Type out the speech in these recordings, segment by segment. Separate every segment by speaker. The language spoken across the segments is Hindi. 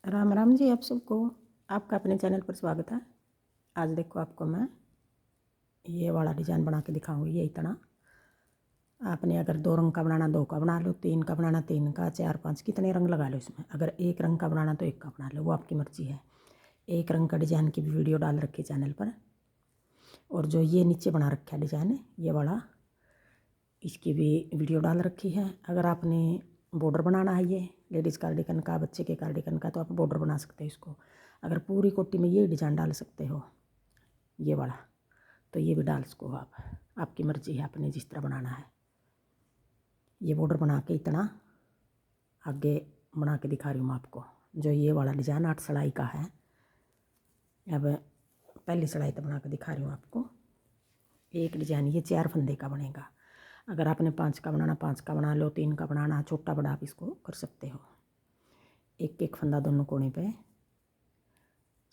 Speaker 1: राम राम जी आप सबको। आपका अपने चैनल पर स्वागत है। आज देखो आपको मैं ये वाला डिज़ाइन बना के दिखाऊंगी। ये इतना आपने अगर 2 रंग का बनाना 2 का बना लो, 3 का बनाना 3 का, 4 5 कितने रंग लगा लो इसमें। अगर 1 रंग का बनाना तो 1 का बना लो, वो आपकी मर्ज़ी है। 1 रंग का डिज़ाइन की भी वीडियो डाल रखी चैनल पर। और जो ये नीचे बना रखा है डिज़ाइन ये वाला, इसकी भी वीडियो डाल रखी है। अगर आपने बॉर्डर बनाना है ये लेडीज़ कार्डिगन का, बच्चे के कार्डिगन का, तो आप बॉर्डर बना सकते हो इसको। अगर पूरी कोटी में ये डिज़ाइन डाल सकते हो ये वाला, तो ये भी डाल सको आप। आपकी मर्ज़ी है, आपने जिस तरह बनाना है। ये बॉर्डर बना के इतना आगे बना के दिखा रही हूँ मैं आपको। जो ये वाला डिज़ाइन 8 सिलाई का है। अब पहली सिलाई तो बना के दिखा रही हूँ आपको। एक डिज़ाइन ये 4 फंदे का बनेगा। अगर आपने 5 का बनाना 5 का बना लो, 3 का बनाना, छोटा बड़ा आप इसको कर सकते हो। एक एक फंदा दोनों कोने पे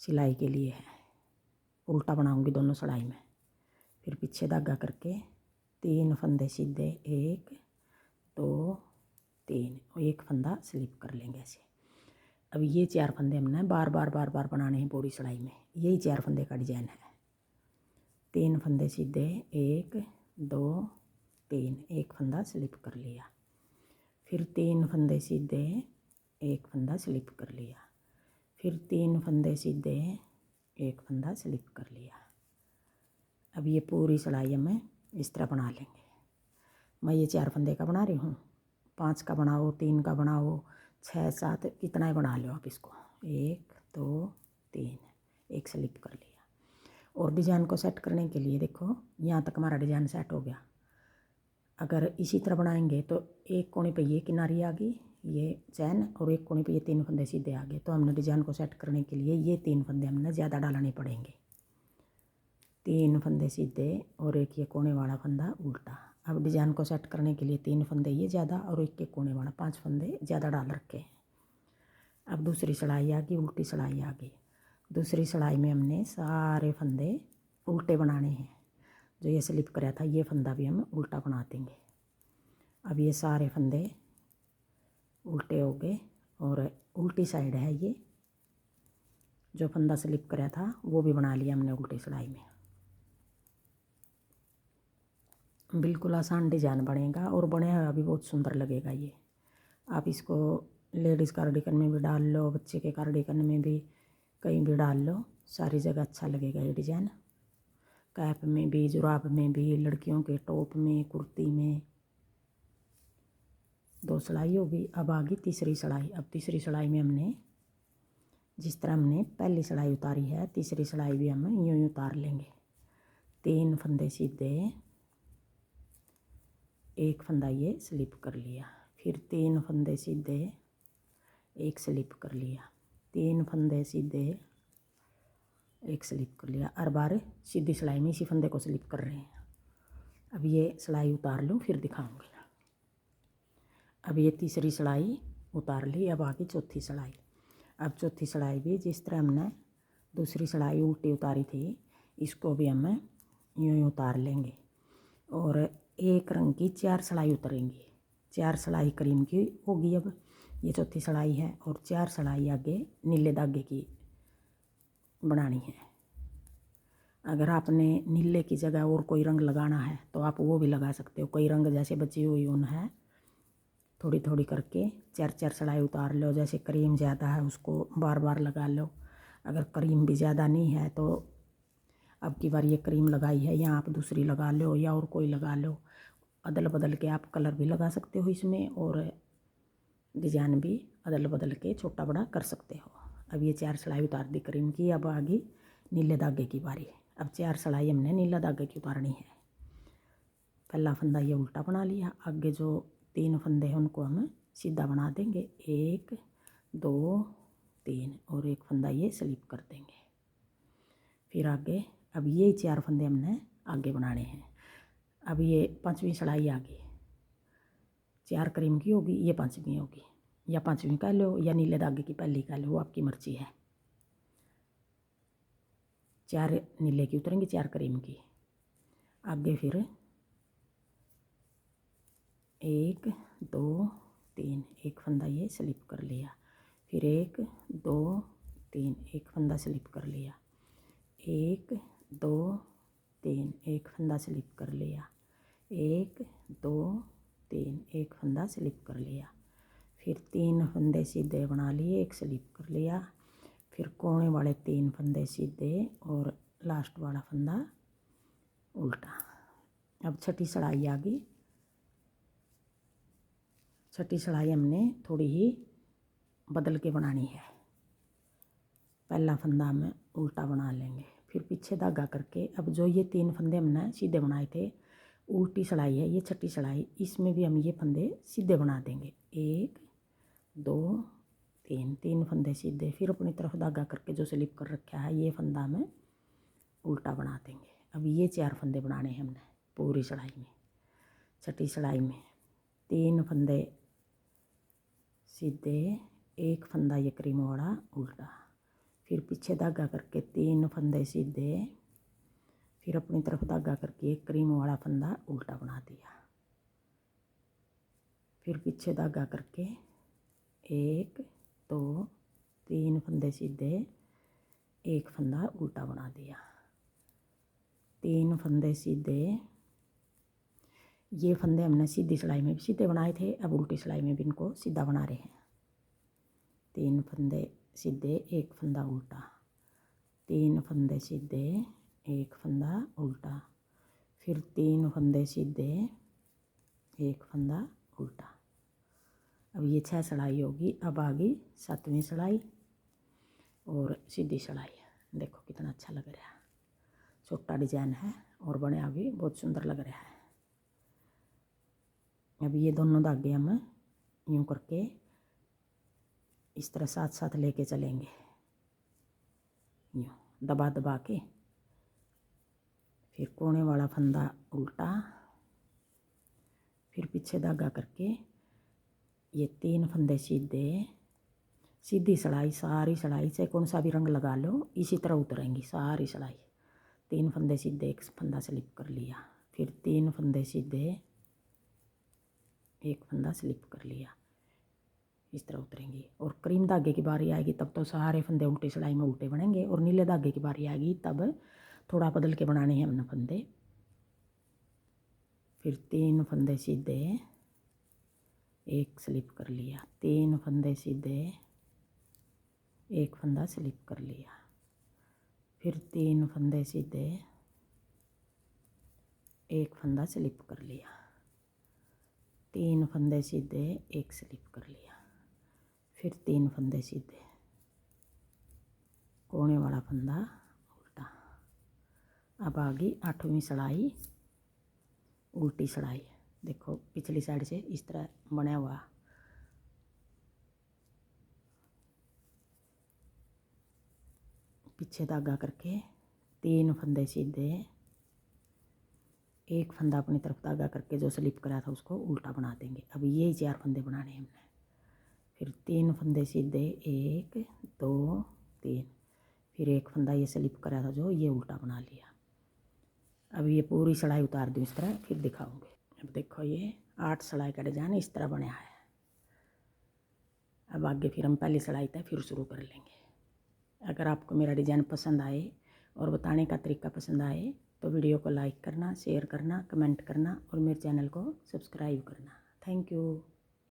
Speaker 1: सिलाई के लिए है। उल्टा बनाऊंगी दोनों सिलाई में। फिर पीछे धागा करके 3 फंदे सीधे, 1 2 3, और एक फंदा स्लिप कर लेंगे ऐसे। अब ये 4 फंदे हमने बार बार बनाने हैं पूरी सिलाई में। यही 4 फंदे का डिज़ाइन है। 3 फंदे सीधे, 1 2 3, एक फंदा स्लिप कर लिया। फिर 3 फंदे सीधे, एक फंदा स्लिप कर लिया। फिर 3 फंदे सीधे, एक फंदा स्लिप कर लिया। अब ये पूरी सिलाई हमें इस तरह बना लेंगे। मैं ये 4 फंदे का बना रही हूँ। 5 का बनाओ, 3 का बनाओ, 6 7 कितना ही बना लो आप इसको। 1 2 3, एक स्लिप कर लिया। और डिज़ाइन को सेट करने के लिए देखो, यहाँ तक हमारा डिज़ाइन सेट हो गया। अगर इसी तरह बनाएंगे तो एक कोने पे ये किनारी आ गई, ये चैन, और एक कोने पे ये 3 फंदे सीधे आ गए। तो हमने डिज़ाइन को सेट करने के लिए ये 3 फंदे हमने ज़्यादा डालने पड़ेंगे। 3 फंदे सीधे और एक ये कोने वाला फंदा उल्टा। अब डिज़ाइन को सेट करने के लिए 3 फंदे ये ज़्यादा और एक के कोने वाला 5 फंदे ज़्यादा डाल रखे हैं। अब दूसरी सिलाई आ गई, उल्टी सिलाई आ गई। दूसरी सिलाई में हमने सारे फंदे उल्टे बनाने हैं। जो ये स्लिप कराया था ये फंदा भी हम उल्टा बना देंगे। अब ये सारे फंदे उल्टे हो गए और उल्टी साइड है ये। जो फंदा स्लिप कराया था वो भी बना लिया हमने उल्टी सिलाई में। बिल्कुल आसान डिज़ाइन बनेगा और बनेगा हुआ भी बहुत सुंदर लगेगा ये। आप इसको लेडीज़ कार्डिगन में भी डाल लो, बच्चे के कार्डिगन में भी कहीं भी डाल लो, सारी जगह अच्छा लगेगा ये डिज़ाइन। कैप में भी, जुराब में भी, लड़कियों के टॉप में, कुर्ती में। 2 सिलाई होगी। अब आ गई तीसरी सिलाई। अब तीसरी सिलाई में हमने जिस तरह हमने पहली सिलाई उतारी है, तीसरी सिलाई भी हम यूँ ही उतार लेंगे। 3 फंदे सीधे, एक फंदा ये स्लिप कर लिया। फिर 3 फंदे सीधे, एक स्लिप कर लिया। 3 फंदे सीधे, एक स्लिप कर लिया। हर बार सीधी सिलाई में इसी फंदे को स्लिप कर रहे हैं। अब ये सिलाई उतार लूँ फिर दिखाऊंगी। अब ये तीसरी सिलाई उतार ली। अब आगे चौथी सिलाई। अब चौथी सिलाई भी जिस तरह हमने दूसरी सिलाई उल्टी उतारी थी, इसको भी हम यूँ ही उतार लेंगे। और एक रंग की 4 सिलाई उतरेंगी। 4 सिलाई क्रीम की होगी। अब ये चौथी सिलाई है और 4 सिलाई आगे नीले धागे की बनानी है। अगर आपने नीले की जगह और कोई रंग लगाना है तो आप वो भी लगा सकते हो। कोई रंग जैसे बची हुई ऊन है, थोड़ी थोड़ी करके 4 4 सिलाई उतार लो। जैसे क्रीम ज़्यादा है उसको बार बार लगा लो। अगर क्रीम भी ज़्यादा नहीं है तो अब की बार ये क्रीम लगाई है, यहाँ आप दूसरी लगा लो या और कोई लगा लो। अदल बदल के आप कलर भी लगा सकते हो इसमें, और डिज़ाइन भी अदल बदल के छोटा बड़ा कर सकते हो। अब ये 4 सिलाई उतार दी क्रीम की। अब आ गई नीले धागे की बारी। अब 4 सिलाई हमने नीला धागे की उतारनी है। पहला फंदा ये उल्टा बना लिया। आगे जो 3 फंदे हैं उनको हम सीधा बना देंगे। 1 2 3, और एक फंदा ये स्लिप कर देंगे। फिर आगे अब ये 4 फंदे हमने आगे बनाने हैं। अब ये 5वीं सिलाई आ गई। 4 क्रीम की होगी, ये 5वीं होगी, या 5वीं कह लो या नीले धागे की पहली कह लो, वो आपकी मर्जी है। 4 नीले की उतरेंगी, 4 क्रीम की। आगे फिर 1 2 3, एक फंदा ये स्लिप कर लिया। फिर 1 2 3 एक फंदा स्लिप कर लिया, 1 2 3 एक फंदा स्लिप कर लिया, 1 2 3 एक फंदा स्लिप कर लिया। फिर 3 फंदे सीधे बना लिए, एक स्लिप कर लिया। फिर कोने वाले 3 फंदे सीधे और लास्ट वाला फंदा उल्टा। अब छठी सिलाई आ गई। छठी सिलाई हमने थोड़ी ही बदल के बनानी है। पहला फंदा हम उल्टा बना लेंगे, फिर पीछे धागा करके अब जो ये 3 फंदे हमने सीधे बनाए थे, उल्टी सिलाई है ये छठी सिलाई, इसमें भी हम ये फंदे सीधे बना देंगे। 1 2 3 3 फंदे सीधे, फिर अपनी तरफ धागा करके जो स्लिप कर रखा है ये फंदा हमें उल्टा बना देंगे। अब ये 4 फंदे बनाने हैं हमने पूरी सिलाई में। छठी सिलाई में 3 फंदे सीधे, एक फंदा ये क्रीम वाला उल्टा, फिर पीछे धागा करके 3 फंदे सीधे, फिर अपनी तरफ धागा करके एक क्रीम वाला फंदा उल्टा बना दिया। फिर पीछे धागा करके 1 2 3 फंदे सीधे, एक फंदा उल्टा बना दिया। 3 फंदे सीधे, ये फंदे हमने सीधी सिलाई में भी सीधे बनाए थे, अब उल्टी सिलाई में भी इनको सीधा बना रहे हैं। 3 फंदे सीधे, एक फंदा उल्टा, 3 फंदे सीधे, एक फंदा उल्टा, फिर 3 फंदे सीधे, एक फंदा उल्टा। अब ये 6 सिलाई होगी। अब आ गई 7वीं सिलाई और सीधी सिलाई। देखो कितना अच्छा लग रहा है, छोटा डिजाइन है और बने भी बहुत सुंदर लग रहा है। अब ये दोनों धागे हम यूँ करके इस तरह साथ साथ लेके चलेंगे, यूँ दबा दबा के। फिर कोने वाला फंदा उल्टा, फिर पीछे धागा करके ये 3 फंदे सीधे, सीधी सिलाई सारी सिलाई चाहे कौन सा भी रंग लगा लो इसी तरह उतरेंगी सारी सिलाई। 3 फंदे सीधे, एक फंदा स्लिप कर लिया, फिर 3 फंदे सीधे, एक फंदा स्लिप कर लिया, इस तरह उतरेंगी। और क्रीम धागे की बारी आएगी तब तो सारे फंदे उल्टी सिलाई में उल्टे बनेंगे, और नीले धागे की बारी आएगी तब थोड़ा बदल के बनाने हैं हमने फंदे। फिर 3 फंदे सीधे, एक स्लिप कर लिया, 3 फंदे सीधे, एक फंदा स्लिप कर लिया, फिर 3 फंदे सीधे, एक फंदा स्लिप कर लिया, 3 फंदे सीधे, एक स्लिप कर लिया, फिर 3 फंदे सीधे, कोने वाला फंदा उल्टा। अब आ गई 8वीं सिलाई, उल्टी सिलाई। देखो पिछली साइड से इस तरह बना हुआ, पीछे धागा करके 3 फंदे सीधे, एक फंदा अपनी तरफ धागा करके जो स्लिप करा था उसको उल्टा बना देंगे। अब ये 4 फंदे बनाने हैं हमने। फिर 3 फंदे सीधे, 1 2 3, फिर एक फंदा ये स्लिप करा था जो ये उल्टा बना लिया। अब ये पूरी सिलाई उतार दूँ इस तरह, फिर दिखाऊंगे। अब देखो ये 8 सिलाई का डिजाइन इस तरह बना है। अब आगे फिर हम पहली सिलाई तक फिर शुरू कर लेंगे। अगर आपको मेरा डिज़ाइन पसंद आए और बताने का तरीका पसंद आए तो वीडियो को लाइक करना, शेयर करना, कमेंट करना और मेरे चैनल को सब्सक्राइब करना। Thank you.